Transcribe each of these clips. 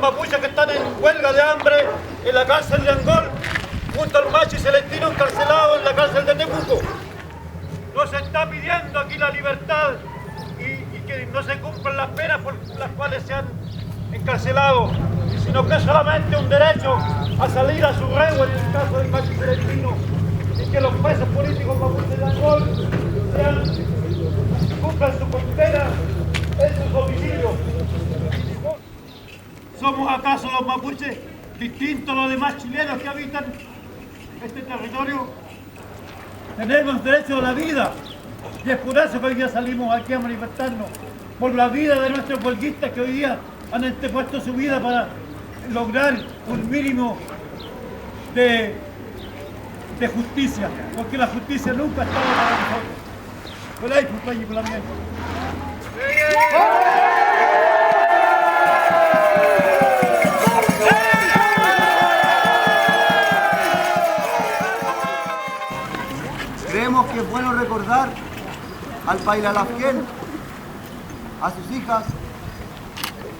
mapuches que están en huelga de hambre en la cárcel de Angol, junto al Machi Celestino encarcelado en la cárcel de Temuco. No se está pidiendo aquí la libertad y que no se cumplan las penas por las cuales se han encarcelado, sino que es solamente un derecho a salir a su reo en el caso del Machi Celestino, y que los presos políticos mapuches de Angol cumplan su condena en sus homicidios. ¿Somos acaso los mapuches distintos a los demás chilenos que habitan este territorio? Tenemos derecho a la vida y es por eso que hoy día salimos aquí a manifestarnos por la vida de nuestros huelguistas que hoy día han antepuesto su vida para lograr un mínimo de justicia, porque la justicia nunca estaba para nosotros. Por ahí, por ahí, por la mierda. Creemos que es bueno recordar al Pailalafquén, a sus hijas,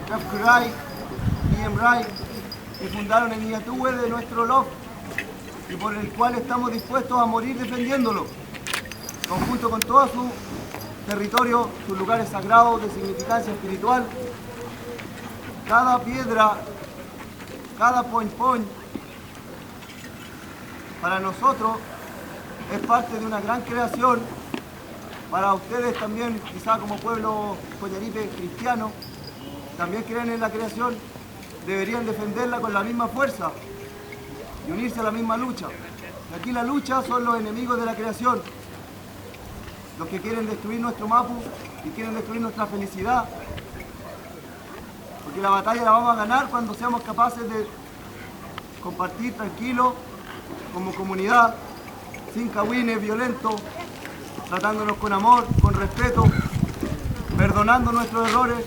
Kafkuray y Emray, que fundaron el Iñatúe de nuestro LOF y por el cual estamos dispuestos a morir defendiéndolo, conjunto con todo su territorio, sus lugares sagrados de significancia espiritual. Cada piedra, cada poñ, para nosotros es parte de una gran creación. Para ustedes también, quizá como pueblo coñaripe cristiano, también creen en la creación, deberían defenderla con la misma fuerza y unirse a la misma lucha. Y aquí la lucha son los enemigos de la creación, los que quieren destruir nuestro Mapu y quieren destruir nuestra felicidad. Porque la batalla la vamos a ganar cuando seamos capaces de compartir tranquilos como comunidad, sin cagüines violentos, tratándonos con amor, con respeto, perdonando nuestros errores,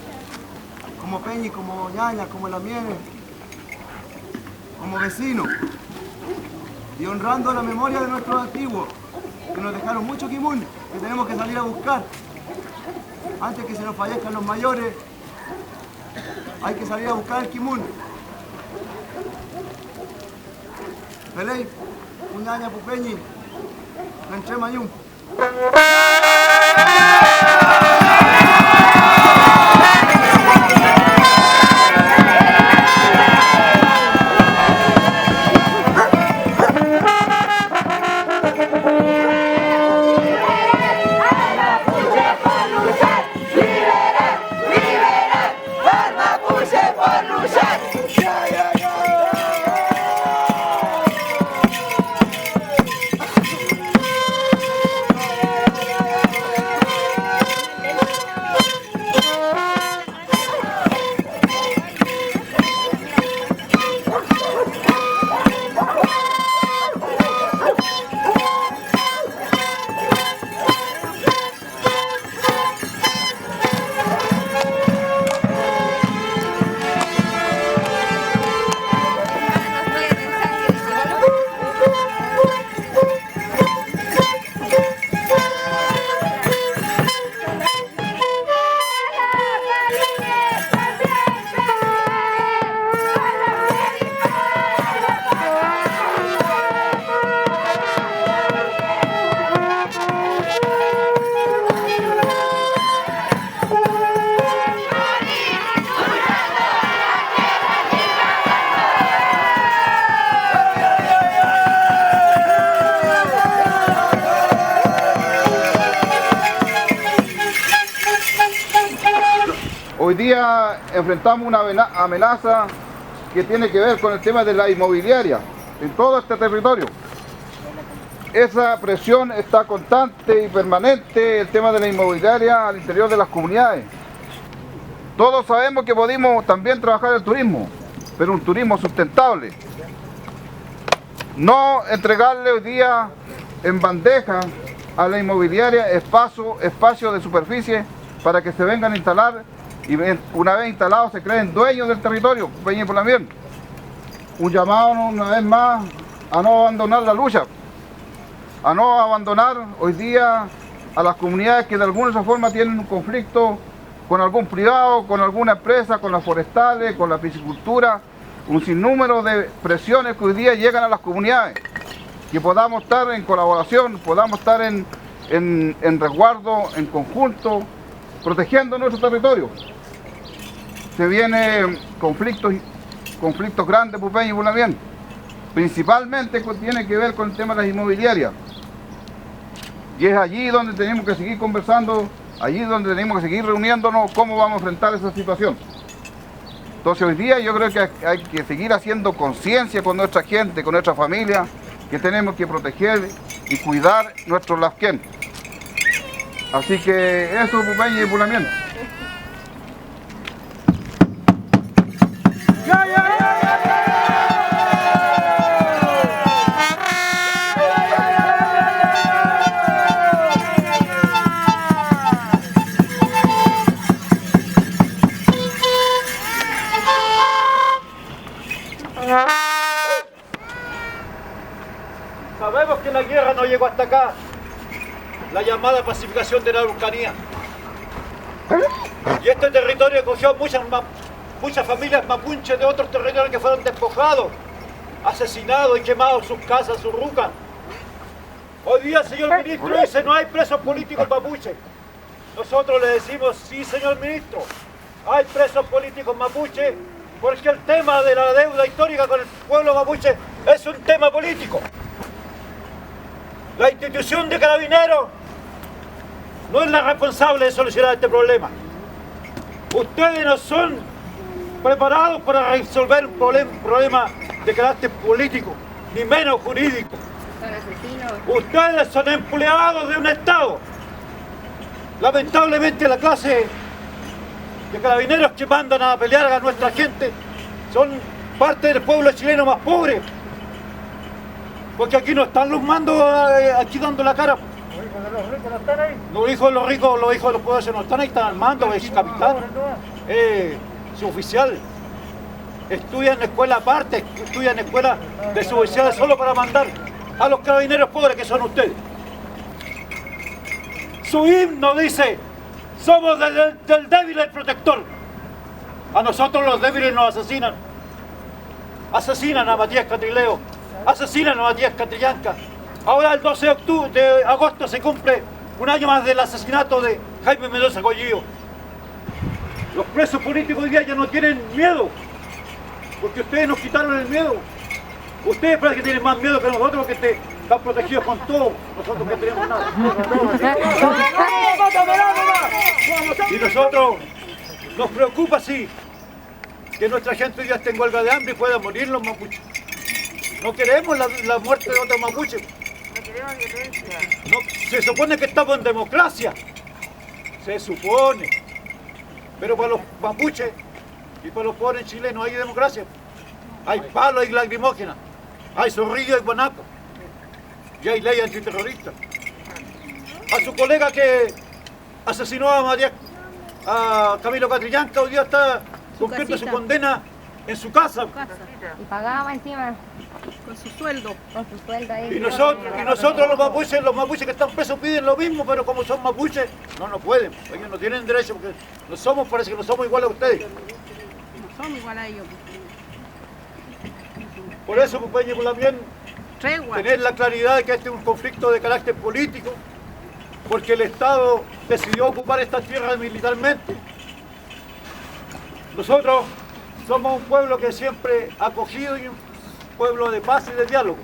como Peñi, como Ñaña, como Lamienes, como vecinos, y honrando la memoria de nuestros antiguos, que nos dejaron mucho kimun, que tenemos que salir a buscar. Antes que se nos fallezcan los mayores, hay que salir a buscar el kimun. Pelei, Ñaña, Pupeñi, Entre Mayum. Hoy día enfrentamos una amenaza que tiene que ver con el tema de la inmobiliaria en todo este territorio. Esa presión está constante y permanente, el tema de la inmobiliaria al interior de las comunidades. Todos sabemos que podemos también trabajar el turismo, pero un turismo sustentable. No entregarle hoy día en bandeja a la inmobiliaria espacio de superficie para que se vengan a instalar y una vez instalados se creen dueños del territorio, Peña y por la miel. Un llamado una vez más a no abandonar la lucha, a no abandonar hoy día a las comunidades que de alguna forma tienen un conflicto con algún privado, con alguna empresa, con las forestales, con la piscicultura, un sinnúmero de presiones que hoy día llegan a las comunidades, que podamos estar en colaboración, podamos estar en resguardo, en conjunto, protegiendo nuestro territorio. Se vienen conflictos grandes, Pupeño y Pulamien, principalmente tiene que ver con el tema de las inmobiliarias. Y es allí donde tenemos que seguir conversando, allí donde tenemos que seguir reuniéndonos, cómo vamos a enfrentar esa situación. Entonces hoy día yo creo que hay que seguir haciendo conciencia con nuestra gente, con nuestra familia, que tenemos que proteger y cuidar nuestros lasquén. Así que eso, Pupeño y Pulamien. Sabemos que la guerra no llegó hasta acá, la llamada pacificación de la Araucanía. Y este territorio acogió muchas familias mapuches de otros territorios que fueron despojados, asesinados y quemados sus casas, sus rucas. Hoy día el señor ministro dice no hay presos políticos mapuches. Nosotros le decimos sí, señor ministro, hay presos políticos mapuches porque el tema de la deuda histórica con el pueblo mapuche es un tema político. La institución de Carabineros no es la responsable de solucionar este problema. Ustedes no son preparados para resolver un problema de carácter político, ni menos jurídico. Ustedes son empleados de un Estado. Lamentablemente la clase de carabineros que mandan a pelear a nuestra gente son parte del pueblo chileno más pobre. Porque aquí no están los mandos aquí dando la cara. Los hijos de los ricos, los hijos de los poderosos no están ahí, están al mando, es capitán, su oficial. Estudian en escuela aparte, estudian en escuela de suboficiales solo para mandar a los carabineros pobres que son ustedes. Su himno dice, somos del débil el protector. A nosotros los débiles nos asesinan. Asesinan a Matías Catrileo, asesinan a Matías Catrillanca. Ahora el 12 de agosto se cumple un año más del asesinato de Jaime Mendoza Collillo. Los presos políticos hoy día ya no tienen miedo, porque ustedes nos quitaron el miedo. Ustedes parece que tienen más miedo que nosotros, que están protegidos con todo, nosotros que tenemos nada. Y nosotros nos preocupa, sí, que nuestra gente hoy día esté en huelga de hambre y puedan morir los mapuches. No queremos la muerte de otros mapuches. No queremos violencia. No, se supone que estamos en democracia. Se supone. Pero para los mapuches y para los pobres chilenos hay democracia. Hay palo, hay lacrimógena, hay zorrillo, hay guanaco. Y hay ley antiterrorista. A su colega que asesinó a Camilo Catrillanca hoy día está cumpliendo su condena en su casa. Y pagaba encima Con su sueldo. con su sueldo ahí. Y nosotros los mapuches que están presos piden lo mismo, pero como son mapuches, no pueden. Ellos no tienen derecho porque no somos, parece que no somos iguales a ustedes. No somos igual a ellos. Por eso, Pupeño y Pulamien, Tregua. tener la claridad de que este es un conflicto de carácter político, porque el Estado decidió ocupar estas tierras militarmente. Nosotros somos un pueblo que siempre ha acogido y un pueblo de paz y de diálogo.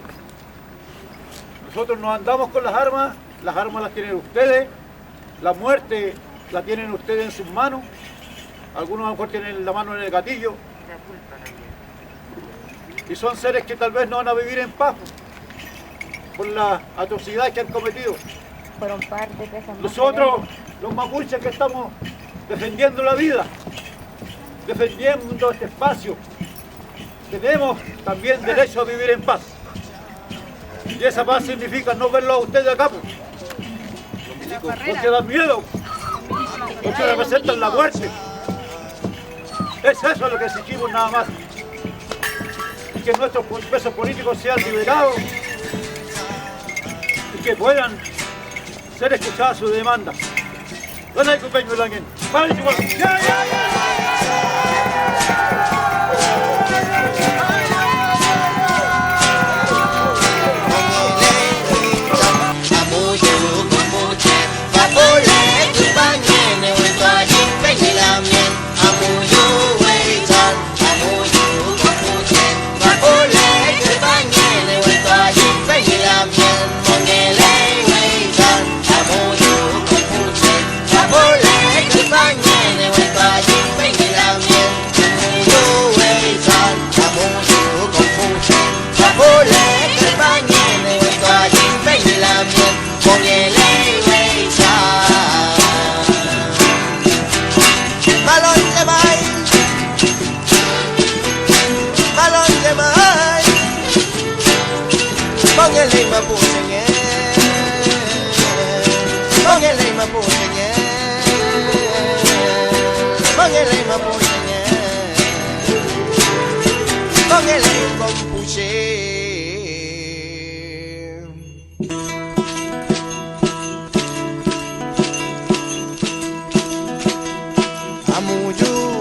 Nosotros no andamos con las armas las tienen ustedes, la muerte la tienen ustedes en sus manos, algunos a lo mejor tienen la mano en el gatillo, y son seres que tal vez no van a vivir en paz por las atrocidades que han cometido. Fueron parte de esas Nosotros, los mapuches que estamos defendiendo la vida, defendiendo este espacio, tenemos también derecho a vivir en paz. Y esa paz significa no verlo a ustedes acá, porque dan miedo, porque representan la muerte. Es eso lo que exigimos nada más. Y que nuestros presos políticos sean liberados y que puedan ser escuchadas sus demandas. ¿Dónde hay Pupeño y Pulamien? Vale, chihuahua. ¡Ya, ya, ya! Amuyu